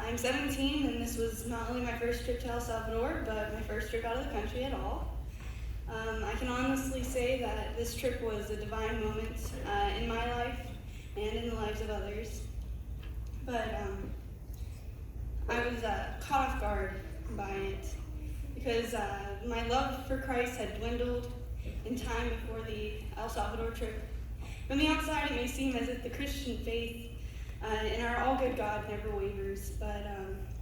I'm 17, and this was not only my first trip to El Salvador, but my first trip out of the country at all. I can honestly say that this trip was a divine moment in my life and in the lives of others. But I was caught off guard by it because my love for Christ had dwindled in time before the El Salvador trip. From the outside, it may seem as if the Christian faith and our all-good God never wavers, but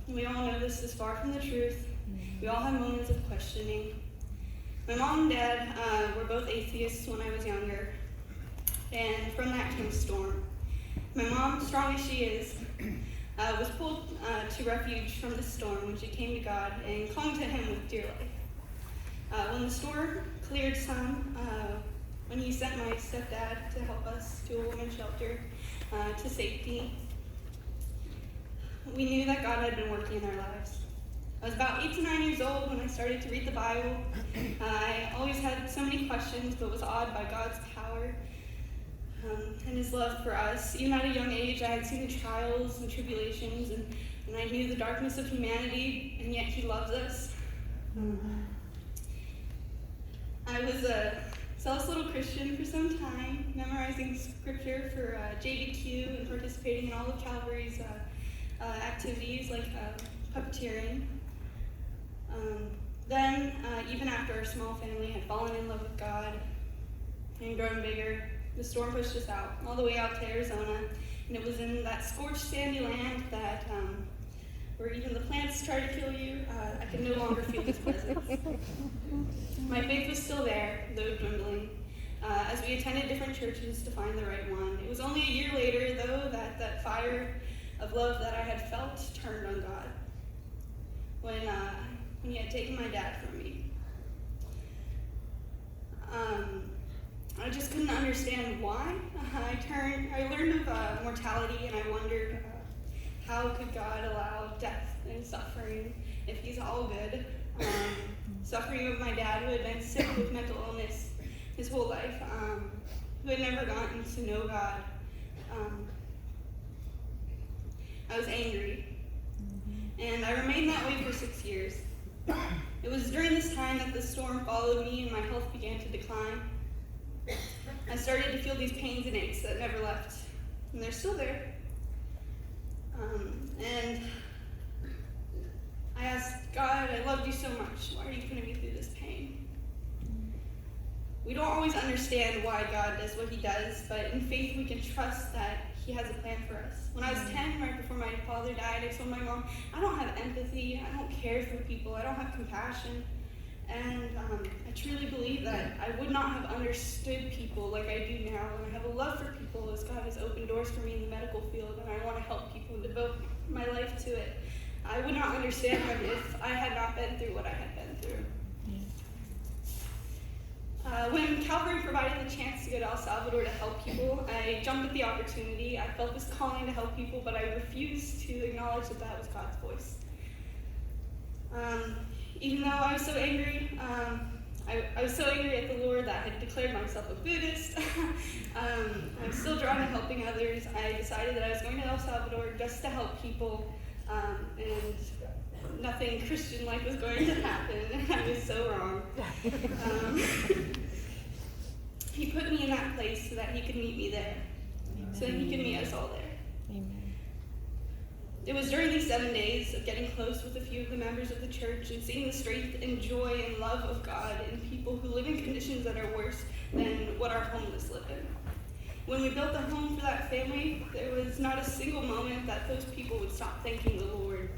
we all know this is far from the truth. We all have moments of questioning. My mom and dad were both atheists when I was younger, and from that came a storm. My mom, strong as she is, was pulled to refuge from the storm when she came to God and clung to Him with dear life. When the storm cleared some, when He sent my stepdad to help us to a women's shelter to safety, we knew that God had been working in our lives. I was about 8 to 9 years old when I started to read the Bible. I always had so many questions, but was awed by God's power and His love for us. Even at a young age, I had seen the trials and tribulations, and I knew the darkness of humanity, and yet He loves us. I was a zealous little Christian for some time, memorizing scripture for JBQ and participating in all of Calvary's activities like puppeteering. Then, even after our small family had fallen in love with God and grown bigger, the storm pushed us out, all the way out to Arizona. And it was in that scorched, sandy land that, where even the plants try to kill you, I could no longer feel His presence. My faith was still there, though dwindling, as we attended different churches to find the right one. It was only a year later, though, that fire of love that I had felt turned on God, when He had taken my dad from me. I just couldn't understand why. I learned of mortality, and I wondered how could God allow death and suffering if He's all good. Suffering of my dad, who had been sick with mental illness his whole life, who had never gotten to know God. I was angry, and I remained that way for 6 years. It was during this time that the storm followed me and my health began to decline. I started to feel these pains and aches that never left, and they're still there. And I asked God, I loved you so much. Why are you putting me through this pain? We don't always understand why God does what He does, but in faith we can trust that He has a plan for us. When I was 10, right before my father died, I told my mom, I don't have empathy, I don't care for people, I don't have compassion. And I truly believe that I would not have understood people like I do now, and I have a love for people as God has opened doors for me in the medical field, and I want to help people and devote my life to it. I would not understand Him if I had not been through what I had been through. When Calvary provided the chance to go to El Salvador to help people, I jumped at the opportunity. I felt this calling to help people, but I refused to acknowledge that that was God's voice. Even though I was so angry, I was so angry at the Lord that I had declared myself a Buddhist. I was still drawn to helping others. I decided that I was going to El Salvador just to help people, and nothing Christian-like was going to happen. I was so wrong. He put me in that place so that He could meet me there, so that He could meet us all there. Amen. It was during these 7 days of getting close with a few of the members of the church and seeing the strength and joy and love of God in people who live in conditions that are worse than what our homeless live in. When we built the home for that family, there was not a single moment that those people would stop thanking the Lord.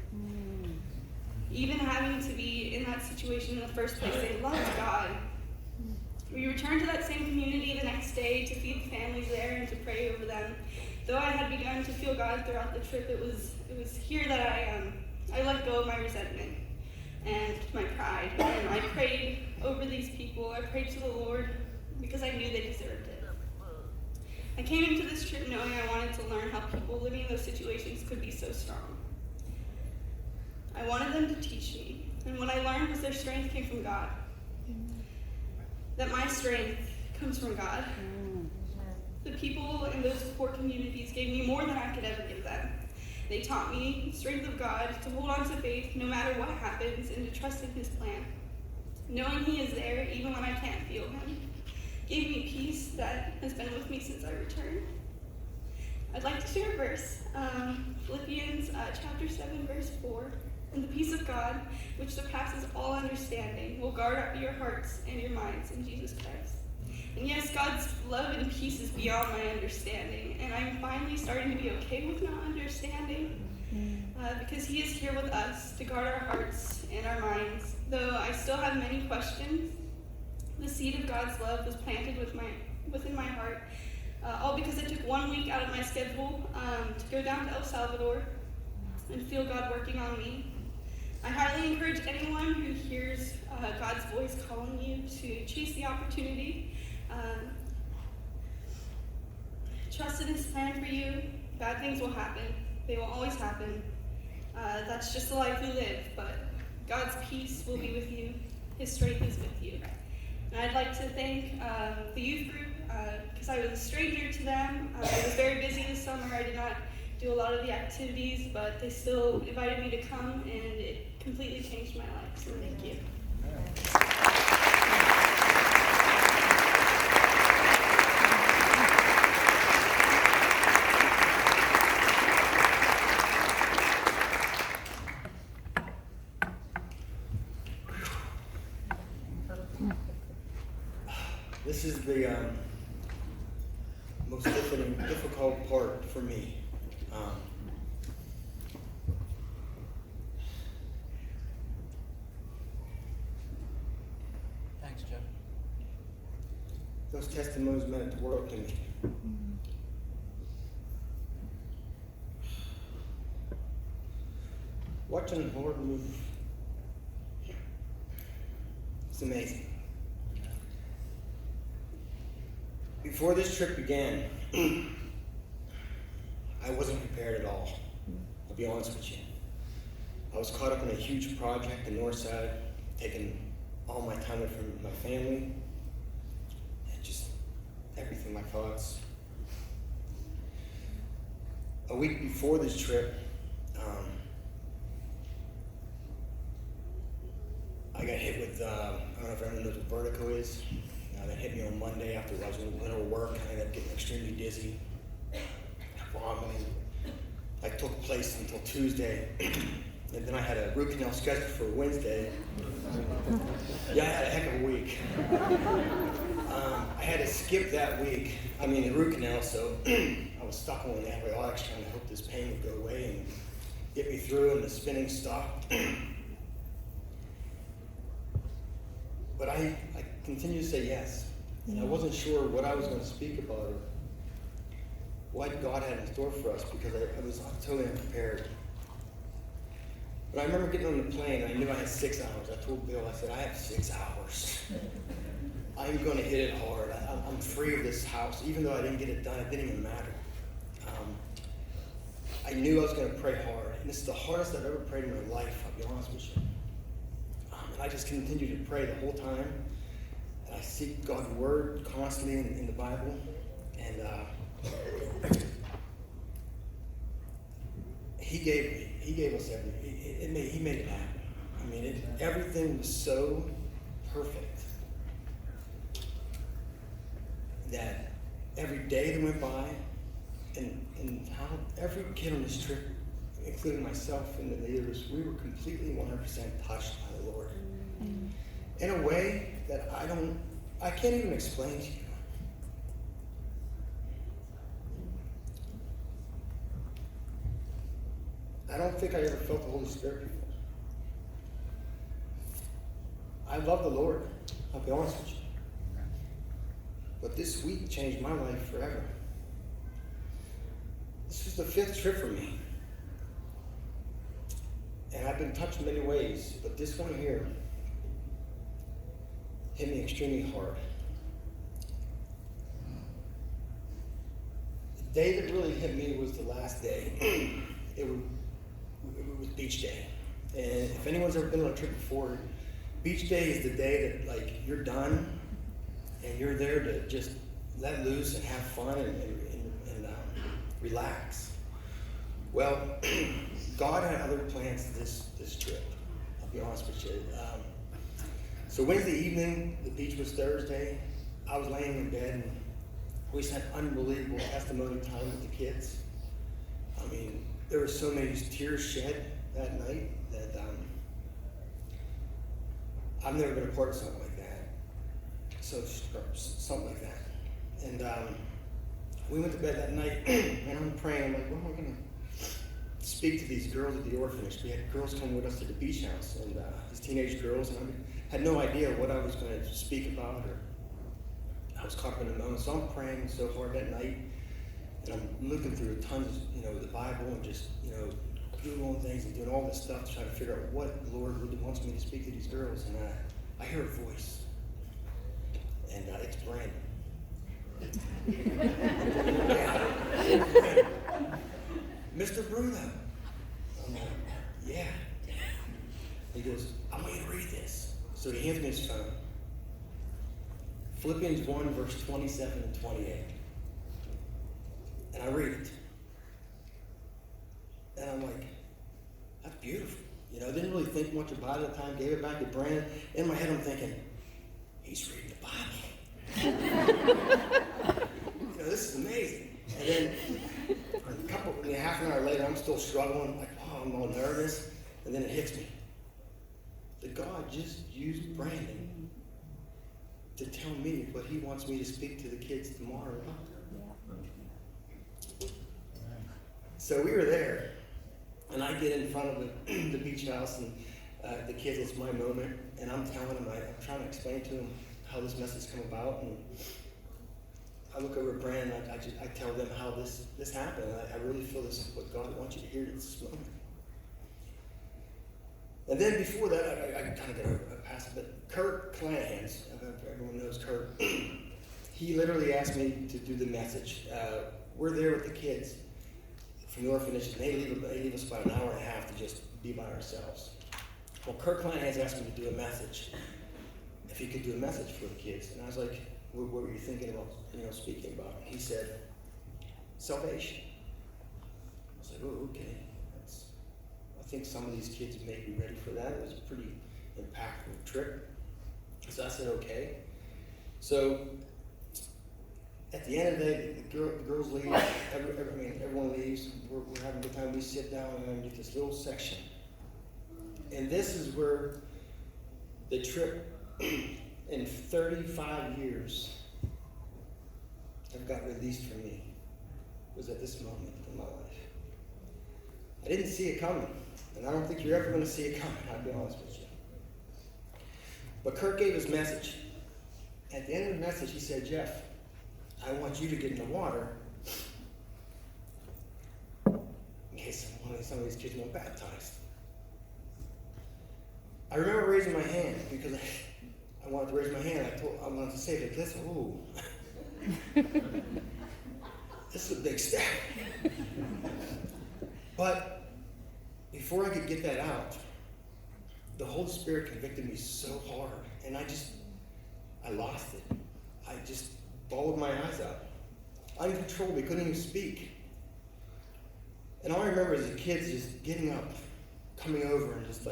Even having to be in that situation in the first place, they loved God. We returned to that same community the next day to feed the families there and to pray over them. Though I had begun to feel God throughout the trip, it was here that I let go of my resentment and my pride. And I prayed over these people. I prayed to the Lord because I knew they deserved it. I came into this trip knowing I wanted to learn how people living in those situations could be so strong. I wanted them to teach me, and what I learned was their strength came from God. That my strength comes from God. The people in those poor communities gave me more than I could ever give them. They taught me the strength of God to hold on to faith no matter what happens and to trust in his plan. Knowing he is there even when I can't feel him gave me peace that has been with me since I returned. I'd like to share a verse, Philippians chapter 7, verse 4. And the peace of God, which surpasses all understanding, will guard up your hearts and your minds in Jesus Christ. And yes, God's love and peace is beyond my understanding, and I'm finally starting to be okay with not understanding, because he is here with us to guard our hearts and our minds. Though I still have many questions, the seed of God's love was planted within my heart, all because it took 1 week out of my schedule to go down to El Salvador and feel God working on me. I highly encourage anyone who hears God's voice calling you to chase the opportunity. Trust in his plan for you. Bad things will happen. They will always happen. That's just the life we live, but God's peace will be with you. His strength is with you. And I'd like to thank the youth group, because I was a stranger to them. I was very busy this summer. I did not do a lot of the activities, but they still invited me to come, and it completely changed my life, so thank you. This is the most difficult part for me. Thanks, Jeff. Those testimonies meant the world to me. Watching the Lord move, it's amazing. Before this trip began, I wasn't prepared at all. I'll be honest with you. I was caught up in a huge project in Northside, taking all my time away from my family, and just everything, my thoughts. A week before this trip, I got hit with, I don't know if everyone knows what vertigo is. That hit me on Monday after I was in the middle of work. I ended up getting extremely dizzy, vomiting. That took place until Tuesday. And then I had a root canal scheduled for Wednesday. Yeah, I had a heck of a week. I had to skip that week. I mean, the root canal, so I was stuck on antibiotics trying to hope this pain would go away and get me through, and the spinning stopped. But I continued to say yes. And I wasn't sure what I was going to speak about or what God had in store for us, because I was totally unprepared. But I remember getting on the plane, and I knew I had 6 hours. I told Bill, I said, I have 6 hours. I'm going to hit it hard. I'm free of this house. Even though I didn't get it done, it didn't even matter. I knew I was going to pray hard. And this is the hardest I've ever prayed in my life, I'll be honest with you. And I just continued to pray the whole time. And I seek God's word constantly in the Bible. And He gave us everything. He made it happen. I mean, everything was so perfect that every day that went by, and how every kid on this trip, including myself and the leaders, we were completely 100% touched by the Lord. In a way that I can't even explain to you. I don't think I ever felt the Holy Spirit before. I love the Lord, I'll be honest with you. But this week changed my life forever. This was the 5th trip for me. And I've been touched in many ways, but this one here hit me extremely hard. The day that really hit me was the last day. It was beach day. And if anyone's ever been on a trip before, beach day is the day that, like, you're done and you're there to just let loose and have fun and relax. Well, God had other plans this trip. I'll be honest with you. So Wednesday evening, the beach was Thursday. I was laying in bed, and we just had unbelievable testimony time with the kids. I mean, there were so many tears shed that night that I've never been a part of something like that. So something like that. And we went to bed that night, and I'm praying. I'm like, what am I going to speak to these girls at the orphanage? We had girls come with us to the beach house, and these teenage girls, and I had no idea what I was going to speak about, or I was caught up in a moment. So I'm praying so hard that night, and I'm looking through tons of, the Bible, and just, Googling things and doing all this stuff to try to figure out what the Lord really wants me to speak to these girls. And I hear a voice, and it's Brandon. Yeah. Mr. Bruno. I'm like, yeah. He goes, I want you to read this. So he hands me his phone. Philippians 1, verse 27 and 28. And I read it. And I'm like, that's beautiful. I didn't really think much about it at the time, gave it back to Brandon. In my head, I'm thinking, he's reading the Bible. This is amazing. And then half an hour later, I'm still struggling, like, I'm all nervous. And then it hits me. That God just used Brandon to tell me what he wants me to speak to the kids tomorrow about. So we were there, and I get in front of the beach house, and the kids, it's my moment, and I'm telling them, I'm trying to explain to them how this message come about, and I look over at Brandon, I tell them how this happened. I really feel this is what God wants you to hear at this moment. And then before that, I kind of get past it, but Kurt Clanahan, everyone knows Kurt, he literally asked me to do the message. We're there with the kids from the orphanage, and they leave us about an hour and a half to just be by ourselves. Well, Kurt Clanahan's asked me to do a message, if he could do a message for the kids. And I was like, what were you thinking about, speaking about? And he said, salvation. I was like, oh, okay. I think some of these kids may be ready for that. It was a pretty impactful trip. So I said, okay. So at the end of the day, the girls leave. Everyone leaves. We're having a good time. We sit down and get this little section. And this is where the trip in 35 years have got released from me. It was at this moment in my life. I didn't see it coming. And I don't think you're ever going to see it coming, I'll be honest with you. But Kurt gave his message. At the end of the message, he said, Jeff, I want you to get in the water in case some of these kids want baptized. I remember raising my hand because I wanted to raise my hand. I wanted to say that this, this is a big step. But before I could get that out, the Holy Spirit convicted me so hard, and I lost it. I just bawled my eyes out. Uncontrollably, couldn't even speak. And all I remember is the kids just getting up, coming over, and just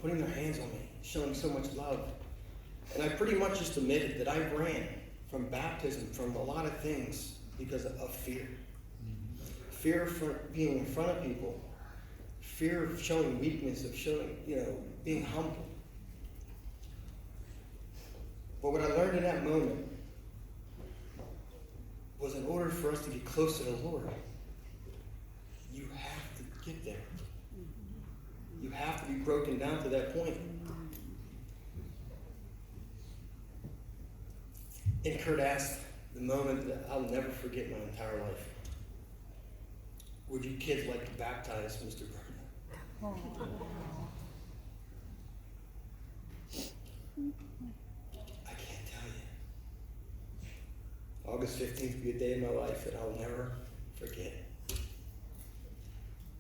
putting their hands on me, showing so much love. And I pretty much just admitted that I ran from baptism, from a lot of things, because of fear. Fear of being in front of people. Fear of showing weakness, of showing, being humble. But what I learned in that moment was in order for us to get close to the Lord, you have to get there. You have to be broken down to that point. And Kurt asked the moment that I'll never forget my entire life. Would you kids like to baptize Mr. Bruno? I can't tell you. August 15th will be a day in my life that I'll never forget.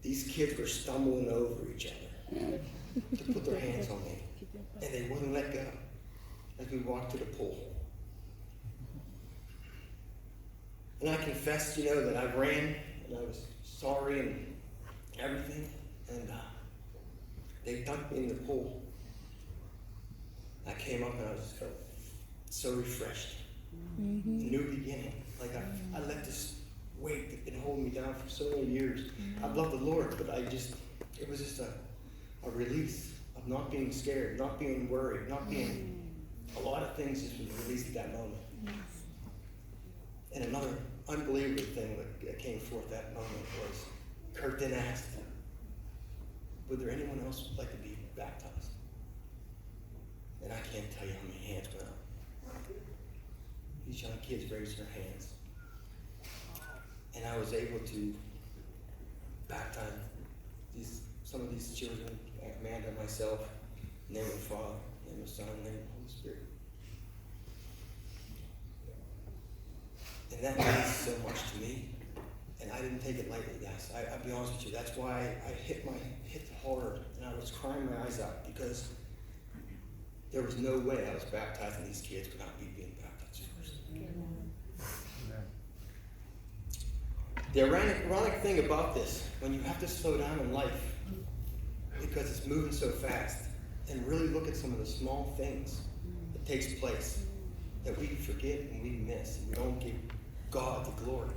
These kids were stumbling over each other to put their hands on me, and they wouldn't let go as we walked to the pool. And I confessed, that I ran, and I was sorry and everything. And they dunked me in the pool. I came up and I just felt so refreshed. A new beginning. Like I let this weight that's been holding me down for so many years. I've loved the Lord, but it was just a release of not being scared, not being worried, not being, a lot of things just was released at that moment. And another unbelievable thing that came forth that moment was Kurt then asked, would there anyone else who'd like to be baptized? And I can't tell you how many hands went up. These young kids raised their hands. And I was able to baptize some of these children, Amanda and myself, in the name of the Father, in the name of the Son, in the name of the Holy Spirit. And that means so much to me. And I didn't take it lightly, guys. I'll be honest with you. That's why I hit hard and I was crying my eyes out, because there was no way I was baptizing these kids without me being baptized first. The ironic thing about this, when you have to slow down in life because it's moving so fast, and really look at some of the small things that takes place that we forget and we miss, and we don't give God the glory.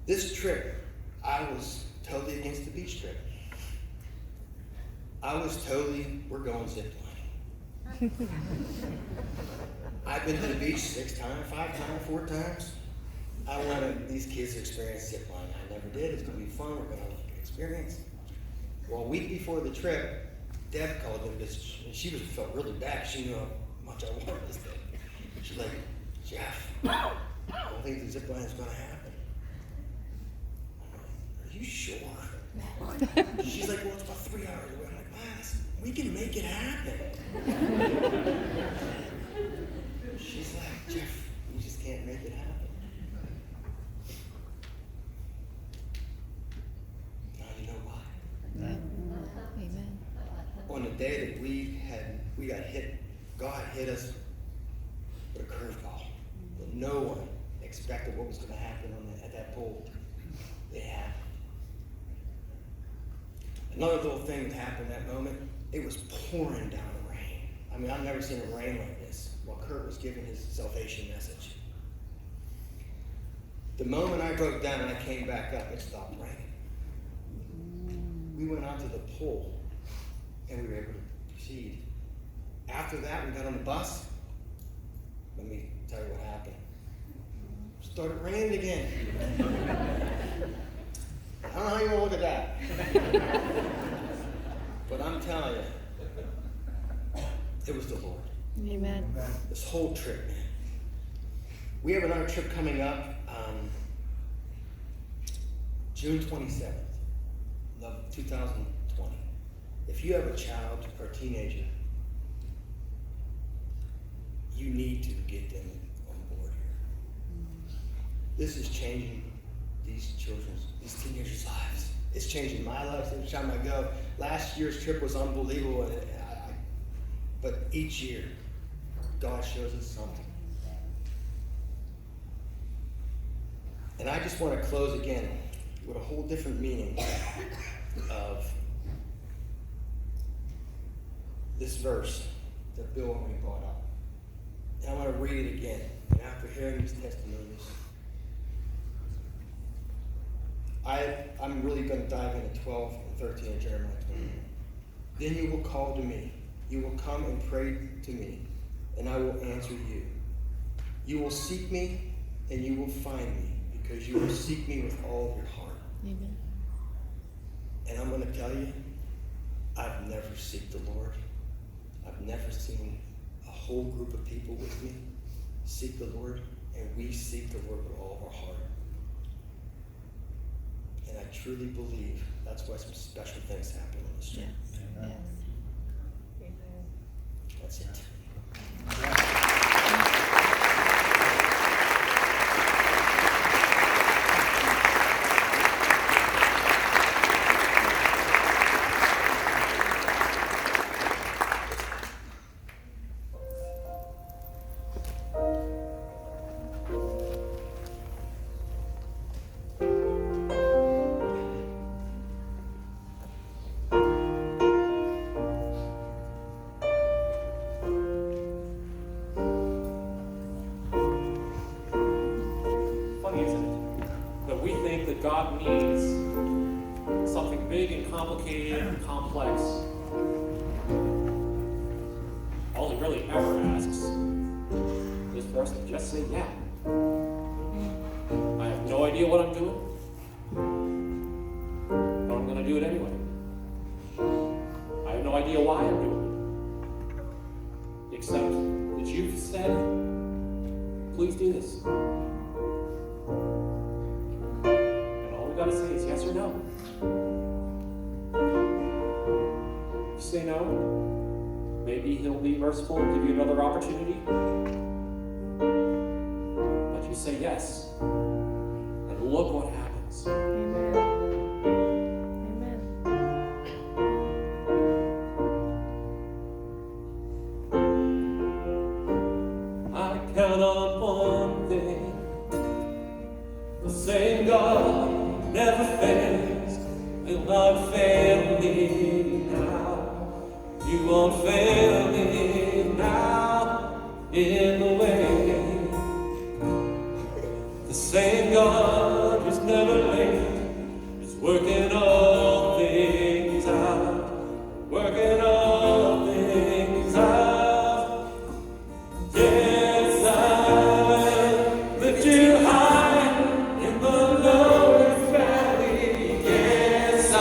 This trip, I was totally against the beach trip. I was totally, we're going ziplining. I've been to the beach 6 times, 5 times, 4 times. I wanted these kids to experience ziplining. I never did. It's going to be fun. We're going to experience. Well, a week before the trip, Deb called me because she felt really bad. She knew how much I wanted this thing. She's like, Jeff, I don't think the zipline is going to happen. I'm like, are you sure? She's like, well, it's about 3 hours away. I'm like, wow, we can make it happen. She's like, Jeff, you just can't make it happen. Now you know why. Amen. On the day that we got hit, God hit us with a curveball that no one expected what was going to happen at that pool. It happened. Another little thing that happened that moment, it was pouring down rain. I mean, I've never seen it rain like this while Kurt was giving his salvation message. The moment I broke down and I came back up, it stopped raining. We went out to the pool and we were able to proceed. After that, we got on the bus. Let me tell you what happened. It started raining again. I don't know how you want to look at that. But I'm telling you, it was the Lord. Amen. This whole trip, man. We have another trip coming up June 27th of 2020. If you have a child or a teenager, you need to get them on board here. This is changing these teenagers' lives. It's changing my life every time I go. Last year's trip was unbelievable, but each year, God shows us something. And I just want to close again with a whole different meaning of this verse that Bill already brought up. And I want to read it again. And after hearing these testimonies, I'm really going to dive into 12 and 13 of Jeremiah 20. Then you will call to me. You will come and pray to me, and I will answer you. You will seek me, and you will find me, because you will seek me with all of your heart. Amen. And I'm going to tell you, I've never seeked the Lord. I've never seen a whole group of people with me seek the Lord, and we seek the Lord with all of our heart. And I truly believe that's why some special things happen in this trip. Yes. That's it. complicated and complex. All he really ever asks is for us to just say, yeah. I have no idea what I'm doing, but I'm going to do it anyway. I have no idea why I'm doing it, except that you've said, please do this. And all we got to say is yes or no. If you say no, maybe he'll be merciful and give you another opportunity. But you say yes, and look what happens. Amen. Amen. I count on one thing. The same God never fails, will not fail me now. You won't fail me now in the way. The same God who's never late is working all things out, working all things out. Yes, I will lift you high in the lowest valley. Yes, I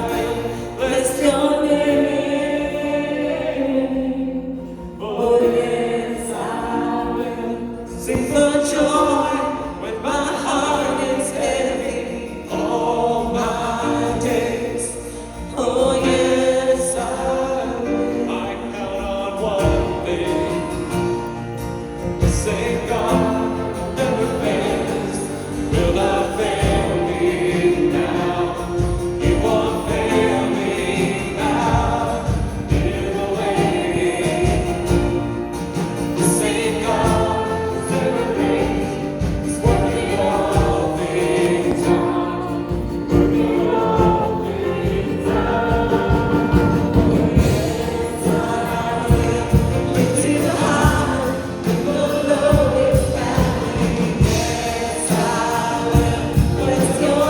will bless your name. Oh, yes, I will sing for joy when my heart is heavy all my days. Oh, yes, I will. I count on one thing. The same God never fails, will not fail me now. He won't fail me now in the way. The same God who's never failed is working all things out, working all things out. Lift you high in the lowest valley. Yes, I will bless your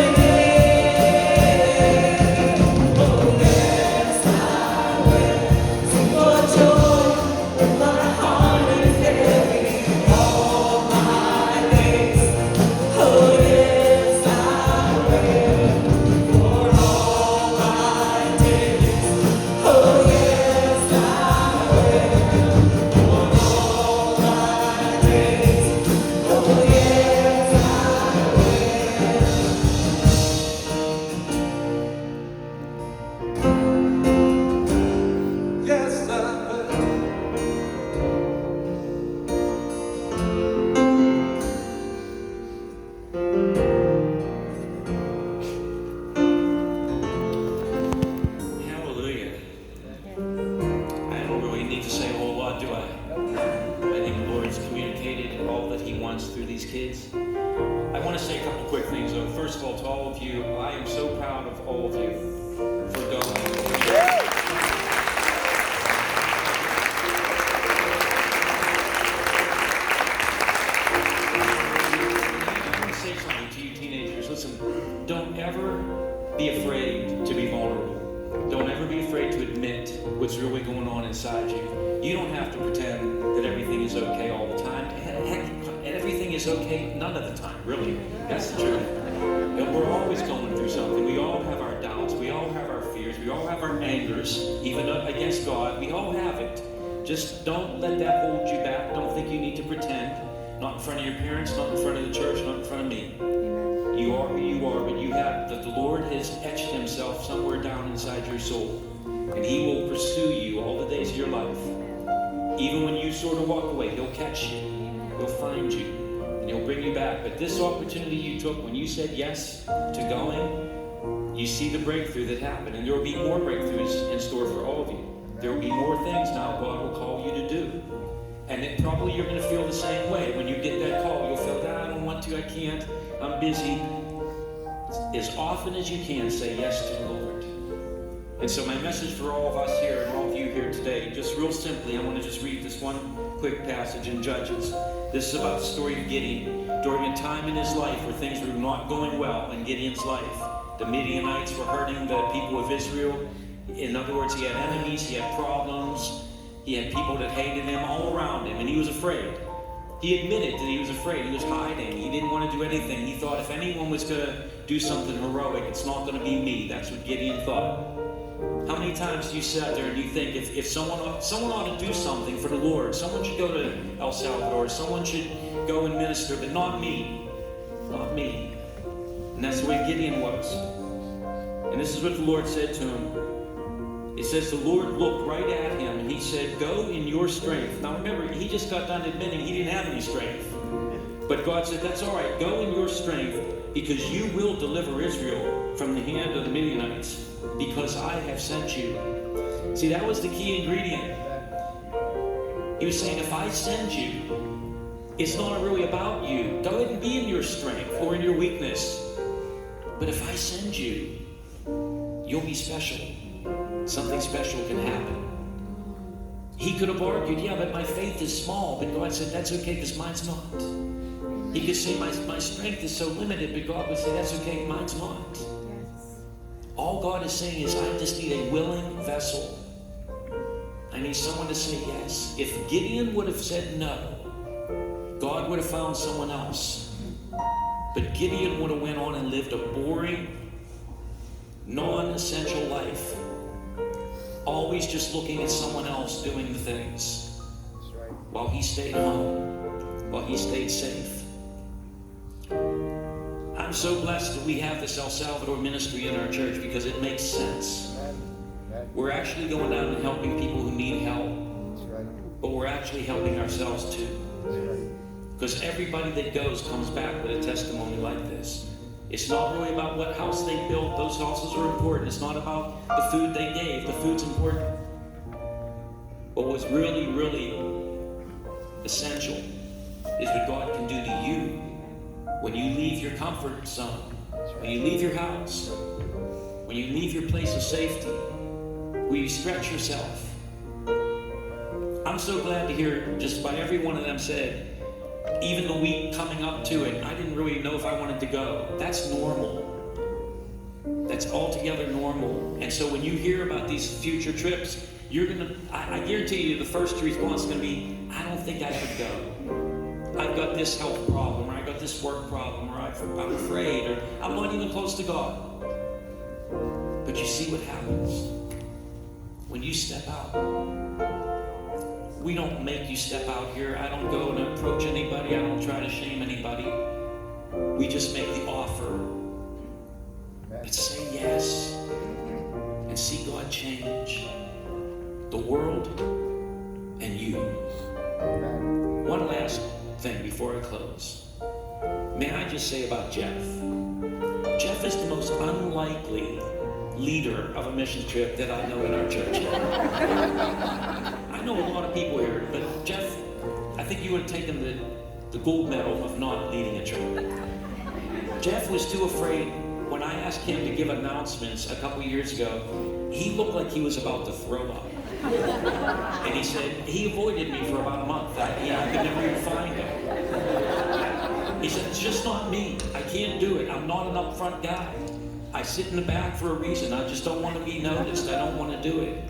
name. Oh, yes, I will sing for joy when my heart is heavy all my days. Oh, yes, I will for all my days. Oh, yes, I will. Yes, I will. Hallelujah. I don't really need to say a whole lot, do I? I think the Lord's communicated all that He wants through these kids. I want to say a couple quick things, though. First of all, to all of you, I am so proud of all of you for going. don't ever be afraid to be vulnerable. Don't ever be afraid to admit what's really going on inside you. You don't have to pretend that everything is okay all the time. Heck, everything is okay none of the time, really. That's the truth. And we're always going through something. We all have our doubts. We all have our fears. We all have our angers, even against God. We all have it. Just don't let that hold you back. Don't think you need to pretend. Not in front of your parents, not in front of the church, not in front of me. Amen. You are who you are, but you have that the Lord has etched himself somewhere down inside your soul. And he will pursue you all the days of your life. Even when you sort of walk away, he'll catch you. He'll find you. And he'll bring you back. But this opportunity you took when you said yes to going, you see the breakthrough that happened. And there will be more breakthroughs in store for all of you. There will be more things now God will call you to do. And it probably you're going to feel the same way. When you get that call, you'll feel, I don't want to, I can't, I'm busy. As often as you can, say yes to the Lord. And so my message for all of us here and all of you here today, just real simply, I want to just read this one quick passage in Judges. This is about the story of Gideon. During a time in his life where things were not going well in Gideon's life, the Midianites were hurting the people of Israel. In other words, he had enemies, he had problems, he had people that hated him all around him, and he was afraid. He admitted that he was afraid. He was hiding. He didn't want to do anything. He thought if anyone was going to do something heroic, it's not going to be me. That's what Gideon thought. How many times do you sit there and you think if someone ought to do something for the Lord, someone should go to El Salvador, someone should go and minister, but not me. Not me. And that's the way Gideon was. And this is what the Lord said to him. It says the Lord looked right at him and he said, go in your strength. Now remember, he just got done admitting he didn't have any strength. But God said, that's all right. Go in your strength because you will deliver Israel from the hand of the Midianites because I have sent you. See, that was the key ingredient. He was saying, if I send you, it's not really about you. Go ahead and be in your strength or in your weakness. But if I send you, you'll be special. Something special can happen. He could have argued, yeah, but my faith is small. But God said, that's okay, because mine's not. He could say, my strength is so limited, but God would say, that's okay, mine's not. Yes. All God is saying is, I just need a willing vessel. I need someone to say yes. If Gideon would have said no, God would have found someone else. But Gideon would have went on and lived a boring, non-essential life. Always just looking at someone else doing the things. That's right. While he stayed home. While he stayed safe. I'm so blessed that we have this El Salvador ministry in our church because it makes sense. Amen. We're actually going down and helping people who need help. That's right. But we're actually helping ourselves too. That's right. Because everybody that goes comes back with a testimony like this. It's not really about what house they built. Those houses are important. It's not about the food they gave. The food's important. What was really, really essential is what God can do to you when you leave your comfort zone, when you leave your house, when you leave your place of safety, when you stretch yourself. I'm so glad to hear just by every one of them said, even the week coming up to it, I didn't really know if I wanted to go. That's normal. That's altogether normal. And so when you hear about these future trips, you're going to, I guarantee you the first response is going to be, I don't think I could go. I've got this health problem, or I've got this work problem, or I'm afraid, or I'm not even close to God. But you see what happens when you step out. We don't make you step out here. I don't go and approach anybody. I don't try to shame anybody. We just make the offer. But say yes and see God change the world and you. One last thing before I close. May I just say about Jeff? Jeff is the most unlikely leader of a mission trip that I know in our church. I know a lot of people here, but Jeff, I think you would have taken the gold medal of not leading a trip. Jeff was too afraid. When I asked him to give announcements a couple years ago, he looked like he was about to throw up. And he said, he avoided me for about a month. I could never even find him. He said, it's just not me. I can't do it. I'm not an upfront guy. I sit in the back for a reason. I just don't want to be noticed. I don't want to do it.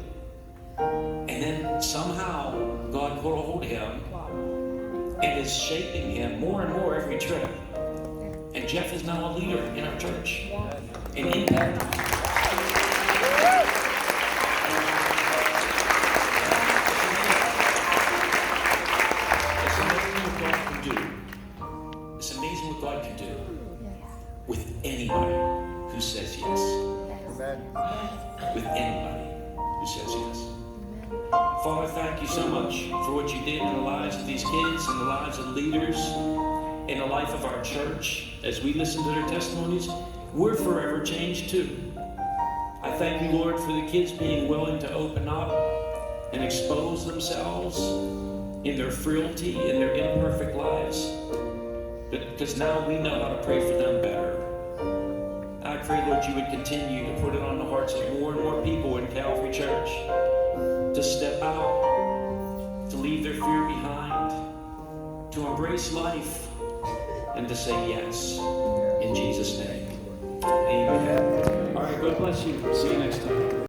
And then somehow God put a hold of him and is shaping him more and more every trip. And Jeff is now a leader in our church. And impact. It's amazing what God can do. It's amazing what God can do with anybody who says yes. With anybody who says yes. Father, thank you so much for what you did in the lives of these kids, in the lives of leaders, in the life of our church. As we listen to their testimonies, we're forever changed too. I thank you, Lord, for the kids being willing to open up and expose themselves in their frailty, in their imperfect lives. Because now we know how to pray for them better. I pray, Lord, you would continue to put it on the hearts of more and more people in Calvary Church to step out, to leave their fear behind, to embrace life, and to say yes. In Jesus' name. Amen. All right, God bless you. See you next time.